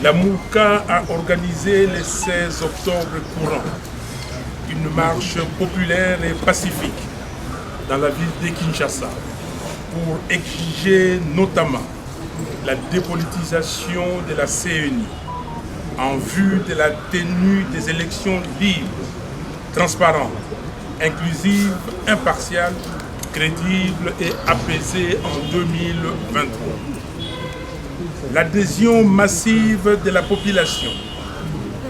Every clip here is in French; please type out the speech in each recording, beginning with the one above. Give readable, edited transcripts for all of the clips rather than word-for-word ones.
La MOUCA a organisé le 16 octobre courant une marche populaire et pacifique dans la ville de Kinshasa pour exiger notamment la dépolitisation de la CENI en vue de la tenue des élections libres, transparentes, inclusives, impartiales, crédibles et apaisées en 2023. L'adhésion massive de la population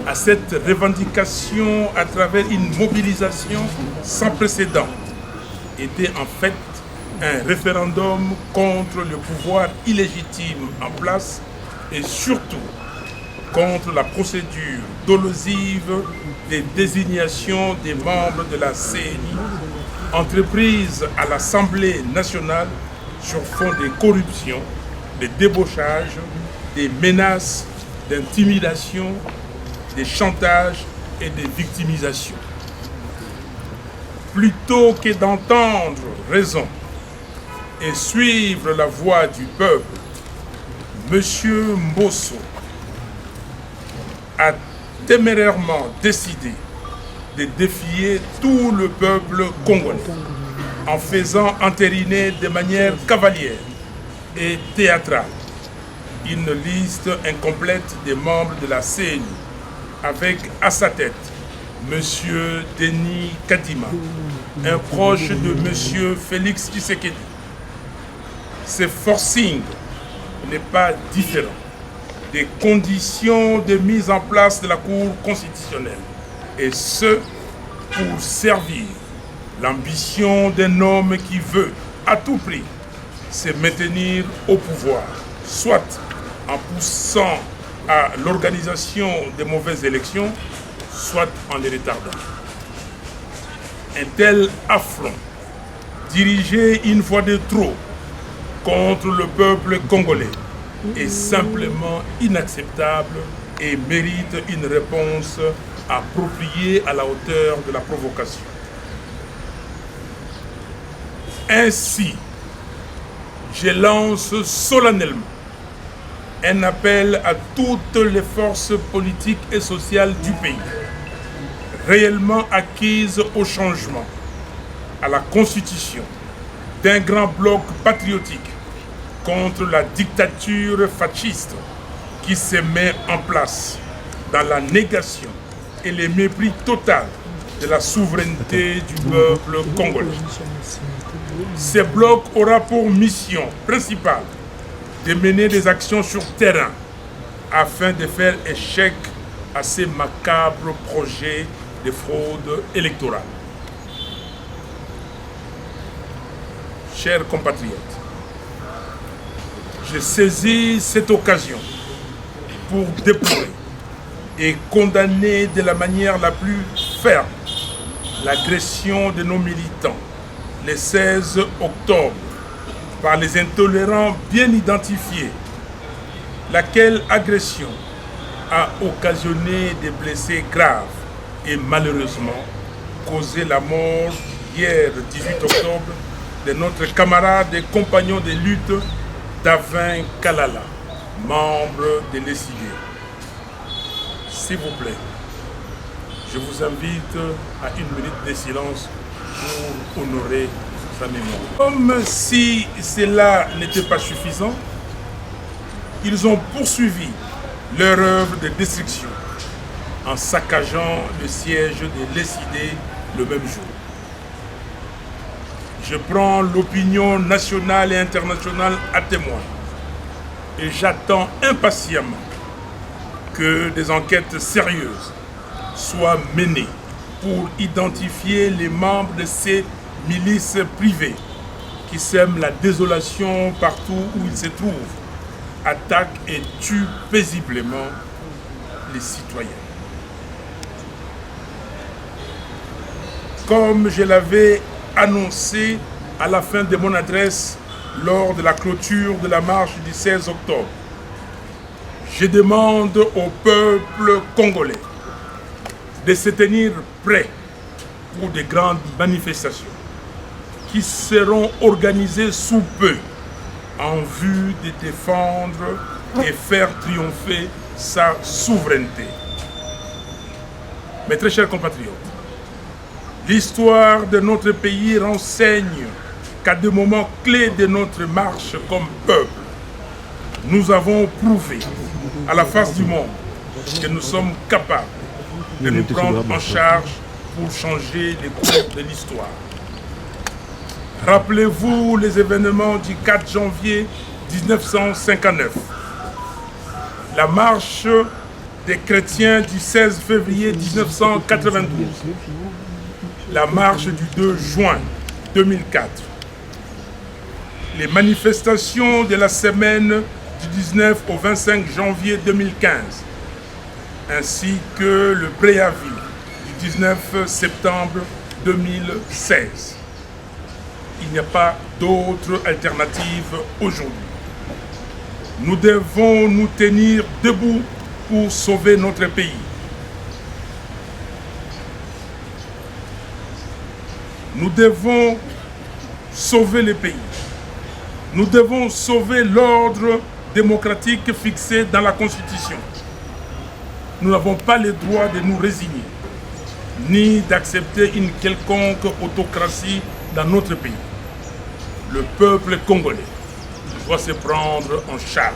à cette revendication à travers une mobilisation sans précédent était en fait un référendum contre le pouvoir illégitime en place et surtout contre la procédure dolosive de désignation des membres de la CENI, entreprise à l'Assemblée nationale sur fond de corruption, de débauchage, des menaces, d'intimidation, des chantages et de victimisation. Plutôt que d'entendre raison et suivre la voix du peuple, M. Mbosso a témérairement décidé de défier tout le peuple congolais en faisant entériner de manière cavalière et théâtrale une liste incomplète des membres de la CENI avec à sa tête M. Denis Kadima, un proche de M. Félix Tshisekedi. Ce forcing n'est pas différent des conditions de mise en place de la Cour constitutionnelle, et ce, pour servir l'ambition d'un homme qui veut, à tout prix, se maintenir au pouvoir, soit en poussant à l'organisation de mauvaises élections, soit en les retardant. Un tel affront, dirigé une fois de trop contre le peuple congolais, est simplement inacceptable et mérite une réponse appropriée à la hauteur de la provocation. Ainsi, je lance solennellement un appel à toutes les forces politiques et sociales du pays, réellement acquises au changement, à la constitution d'un grand bloc patriotique contre la dictature fasciste qui se met en place dans la négation et le mépris total de la souveraineté du peuple congolais. Ce bloc aura pour mission principale de mener des actions sur terrain afin de faire échec à ces macabres projets de fraude électorale. Chers compatriotes, je saisis cette occasion pour déplorer et condamner de la manière la plus ferme l'agression de nos militants le 16 octobre par les intolérants bien identifiés, laquelle agression a occasionné des blessés graves et malheureusement causé la mort hier 18 octobre de notre camarade et compagnon de lutte Davin Kalala, membre de l'ECD. S'il vous plaît, je vous invite à une minute de silence pour honorer sa mémoire. Comme si cela n'était pas suffisant, ils ont poursuivi leur œuvre de destruction en saccageant le siège de l'ECD le même jour. Je prends l'opinion nationale et internationale à témoin et j'attends impatiemment que des enquêtes sérieuses soient menées pour identifier les membres de ces milices privées qui sèment la désolation partout où ils se trouvent, attaquent et tuent paisiblement les citoyens. Comme je l'avais annoncé à la fin de mon adresse lors de la clôture de la marche du 16 octobre, je demande au peuple congolais de se tenir prêt pour de grandes manifestations qui seront organisées sous peu en vue de défendre et faire triompher sa souveraineté. Mes très chers compatriotes, l'histoire de notre pays renseigne qu'à des moments clés de notre marche comme peuple, nous avons prouvé à la face du monde que nous sommes capables de nous prendre en charge pour changer les cours de l'histoire. Rappelez-vous les événements du 4 janvier 1959, la marche des chrétiens du 16 février 1992, la marche du 2 juin 2004, les manifestations de la semaine du 19 au 25 janvier 2015, ainsi que le préavis du 19 septembre 2016. Il n'y a pas d'autre alternative aujourd'hui. Nous devons nous tenir debout pour sauver notre pays. Nous devons sauver le pays. Nous devons sauver l'ordre démocratique fixé dans la Constitution. Nous n'avons pas le droit de nous résigner, ni d'accepter une quelconque autocratie dans notre pays. Le peuple congolais doit se prendre en charge.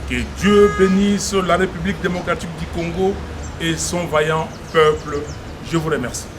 Que Dieu bénisse la République démocratique du Congo et son vaillant peuple. Je vous remercie.